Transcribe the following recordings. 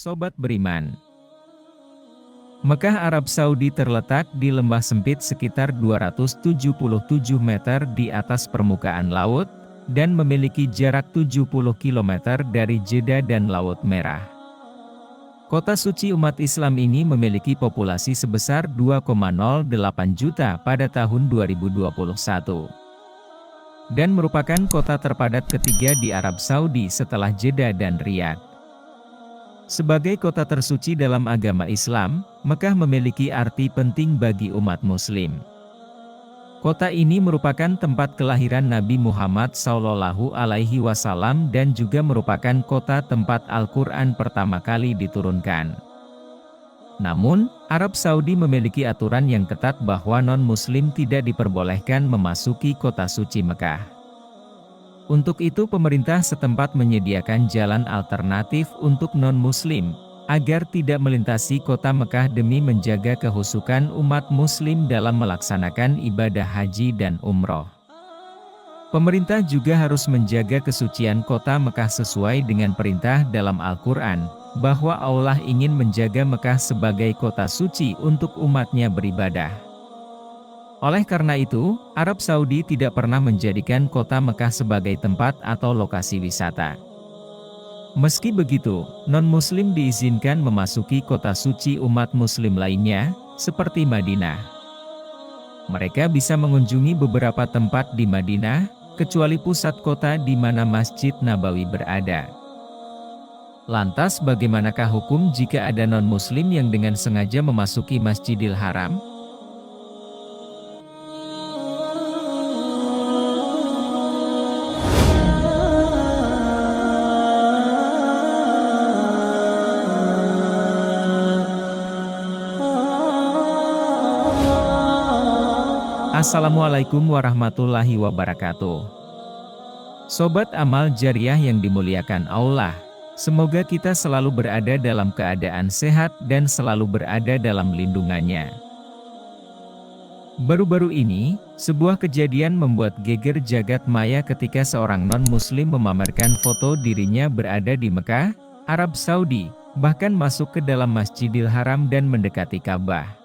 Sobat Beriman, Mekah Arab Saudi terletak di lembah sempit sekitar 277 meter di atas permukaan laut, dan memiliki jarak 70 km dari Jeddah dan Laut Merah. Kota suci umat Islam ini memiliki populasi sebesar 2,08 juta pada tahun 2021. Dan merupakan kota terpadat ketiga di Arab Saudi setelah Jeddah dan Riyadh. Sebagai kota tersuci dalam agama Islam, Mekah memiliki arti penting bagi umat Muslim. Kota ini merupakan tempat kelahiran Nabi Muhammad SAW dan juga merupakan kota tempat Al-Quran pertama kali diturunkan. Namun, Arab Saudi memiliki aturan yang ketat bahwa non-Muslim tidak diperbolehkan memasuki kota suci Mekah. Untuk itu pemerintah setempat menyediakan jalan alternatif untuk non-Muslim, agar tidak melintasi kota Mekah demi menjaga kehusukan umat Muslim dalam melaksanakan ibadah haji dan umroh. Pemerintah juga harus menjaga kesucian kota Mekah sesuai dengan perintah dalam Al-Quran, bahwa Allah ingin menjaga Mekah sebagai kota suci untuk umatnya beribadah. Oleh karena itu, Arab Saudi tidak pernah menjadikan kota Mekah sebagai tempat atau lokasi wisata. Meski begitu, non-Muslim diizinkan memasuki kota suci umat Muslim lainnya, seperti Madinah. Mereka bisa mengunjungi beberapa tempat di Madinah, kecuali pusat kota di mana Masjid Nabawi berada. Lantas bagaimanakah hukum jika ada non-Muslim yang dengan sengaja memasuki Masjidil Haram? Assalamualaikum warahmatullahi wabarakatuh. Sobat amal jariah yang dimuliakan Allah, semoga kita selalu berada dalam keadaan sehat dan selalu berada dalam lindungannya. Baru-baru ini, sebuah kejadian membuat geger jagat maya ketika seorang non-Muslim memamerkan foto dirinya berada di Mekah, Arab Saudi, bahkan masuk ke dalam Masjidil Haram dan mendekati Ka'bah.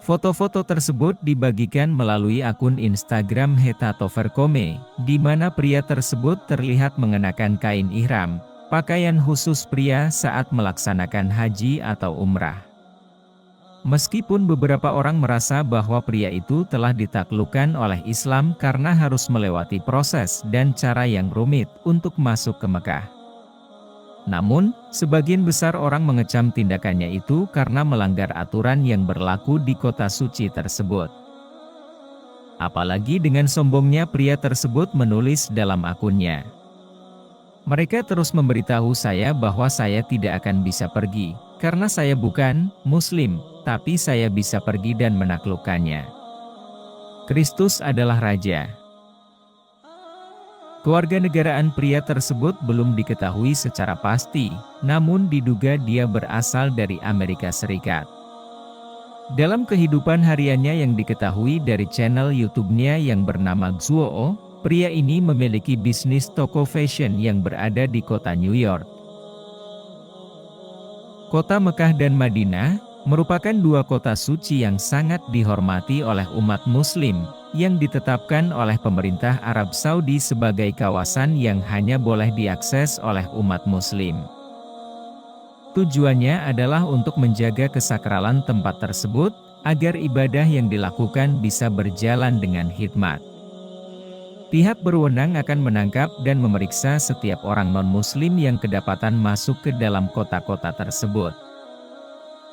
Foto-foto tersebut dibagikan melalui akun Instagram @heta_toverkome, di mana pria tersebut terlihat mengenakan kain ihram, pakaian khusus pria saat melaksanakan haji atau umrah. Meskipun beberapa orang merasa bahwa pria itu telah ditaklukkan oleh Islam karena harus melewati proses dan cara yang rumit untuk masuk ke Mekah. Namun, sebagian besar orang mengecam tindakannya itu karena melanggar aturan yang berlaku di kota suci tersebut. Apalagi dengan sombongnya pria tersebut menulis dalam akunnya, "Mereka terus memberitahu saya bahwa saya tidak akan bisa pergi, karena saya bukan Muslim, tapi saya bisa pergi dan menaklukkannya. Kristus adalah Raja." Kewarganegaraan pria tersebut belum diketahui secara pasti, namun diduga dia berasal dari Amerika Serikat. Dalam kehidupan hariannya yang diketahui dari channel YouTube-nya yang bernama Xuo, pria ini memiliki bisnis toko fashion yang berada di kota New York. Kota Mekah dan Madinah merupakan dua kota suci yang sangat dihormati oleh umat Muslim, yang ditetapkan oleh pemerintah Arab Saudi sebagai kawasan yang hanya boleh diakses oleh umat Muslim. Tujuannya adalah untuk menjaga kesakralan tempat tersebut, agar ibadah yang dilakukan bisa berjalan dengan hikmat. Pihak berwenang akan menangkap dan memeriksa setiap orang non-Muslim yang kedapatan masuk ke dalam kota-kota tersebut.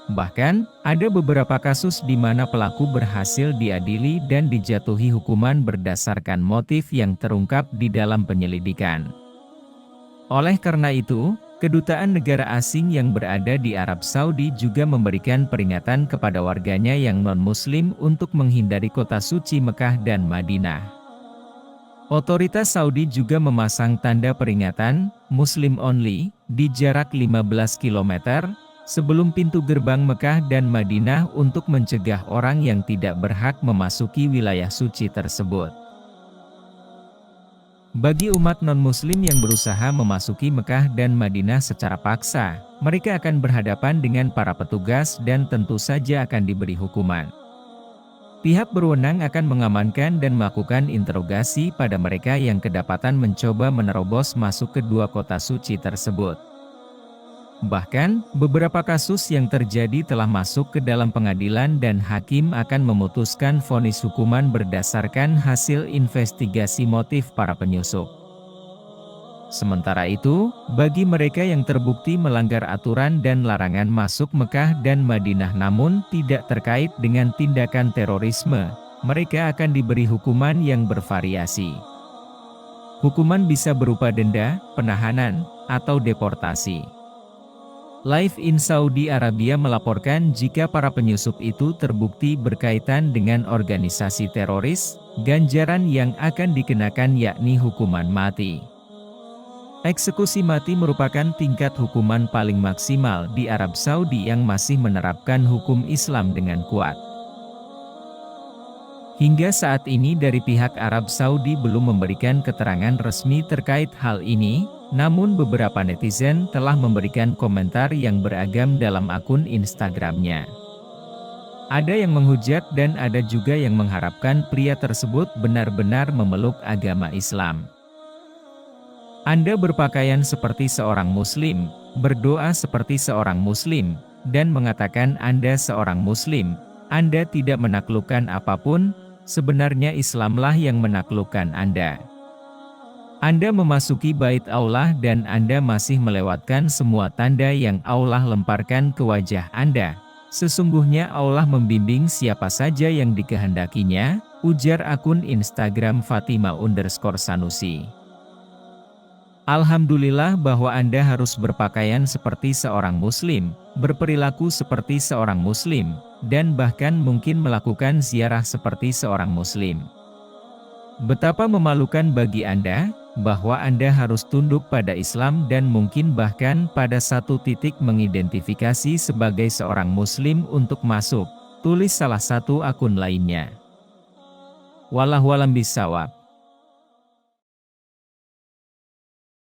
Bahkan, ada beberapa kasus di mana pelaku berhasil diadili dan dijatuhi hukuman berdasarkan motif yang terungkap di dalam penyelidikan. Oleh karena itu, kedutaan negara asing yang berada di Arab Saudi juga memberikan peringatan kepada warganya yang non-Muslim untuk menghindari kota suci Mekah dan Madinah. Otoritas Saudi juga memasang tanda peringatan Muslim Only di jarak 15 km sebelum pintu gerbang Mekah dan Madinah untuk mencegah orang yang tidak berhak memasuki wilayah suci tersebut. Bagi umat non-muslim yang berusaha memasuki Mekah dan Madinah secara paksa, mereka akan berhadapan dengan para petugas dan tentu saja akan diberi hukuman. Pihak berwenang akan mengamankan dan melakukan interogasi pada mereka yang kedapatan mencoba menerobos masuk ke dua kota suci tersebut. Bahkan, beberapa kasus yang terjadi telah masuk ke dalam pengadilan dan hakim akan memutuskan vonis hukuman berdasarkan hasil investigasi motif para penyusup. Sementara itu, bagi mereka yang terbukti melanggar aturan dan larangan masuk Mekah dan Madinah namun tidak terkait dengan tindakan terorisme, mereka akan diberi hukuman yang bervariasi. Hukuman bisa berupa denda, penahanan, atau deportasi. Live in Saudi Arabia melaporkan jika para penyusup itu terbukti berkaitan dengan organisasi teroris, ganjaran yang akan dikenakan yakni hukuman mati. Eksekusi mati merupakan tingkat hukuman paling maksimal di Arab Saudi yang masih menerapkan hukum Islam dengan kuat. Hingga saat ini dari pihak Arab Saudi belum memberikan keterangan resmi terkait hal ini, namun beberapa netizen telah memberikan komentar yang beragam dalam akun Instagramnya. Ada yang menghujat dan ada juga yang mengharapkan pria tersebut benar-benar memeluk agama Islam. Anda berpakaian seperti seorang Muslim, berdoa seperti seorang Muslim, dan mengatakan Anda seorang Muslim, Anda tidak menaklukkan apapun, sebenarnya Islamlah yang menaklukkan Anda. Anda memasuki bait Allah dan Anda masih melewatkan semua tanda yang Allah lemparkan ke wajah Anda. Sesungguhnya Allah membimbing siapa saja yang dikehendakinya, ujar akun Instagram Fatima_Sanusi. Alhamdulillah bahwa Anda harus berpakaian seperti seorang Muslim, berperilaku seperti seorang Muslim, dan bahkan mungkin melakukan ziarah seperti seorang Muslim. Betapa memalukan bagi Anda, bahwa Anda harus tunduk pada Islam dan mungkin bahkan pada satu titik mengidentifikasi sebagai seorang Muslim untuk masuk, tulis salah satu akun lainnya. Wallahualam bishawab.